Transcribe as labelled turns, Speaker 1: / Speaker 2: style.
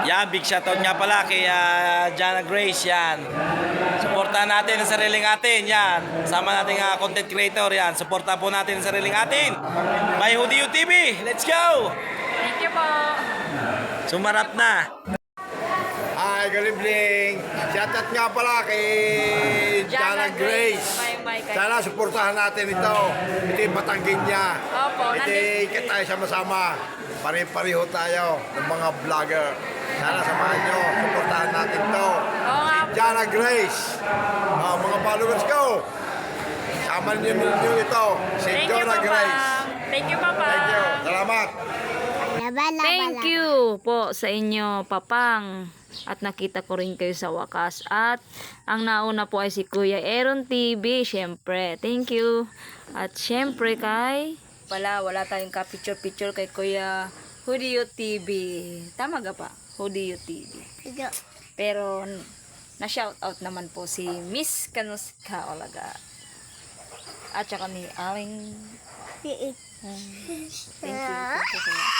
Speaker 1: Yan, big shoutout nga pala kay Jana Grace, yan. Suportahan natin ang sariling atin, yan. Sama nating content creator, yan. Suportahan po natin ang sariling atin. By Hudiyo TV, let's go!
Speaker 2: Thank you po.
Speaker 1: Sumarap na.
Speaker 3: Hi, good evening. Shoutout nga pala kay Jana Grace. Sana suportahan natin ito. Ito yung patanggin niya.
Speaker 2: Opo,
Speaker 3: Ito tayo sama-sama. Pare-pareho tayo ng mga vlogger. Sana samahan nyo. Suportahan natin ito.
Speaker 2: Oo nga po.
Speaker 3: Jana Grace. Mga followers ko. Sama niyo ito. Si
Speaker 2: Thank you,
Speaker 3: Jana Grace.
Speaker 2: Papa. Thank you, Papa.
Speaker 3: Thank you. Salamat.
Speaker 2: Thank you po sa inyo, Papang. At nakita ko rin kayo sa wakas. At ang nauna po ay si Kuya Aaron TV, syempre. Thank you. At syempre kay wala tayong ka-picture-picture kay Kuya Hudiyo TV. Tama ga pa? Hudiyo TV. Pero na-shoutout naman po si Miss Kanuska Olaga. At saka ni Aling. Thank you.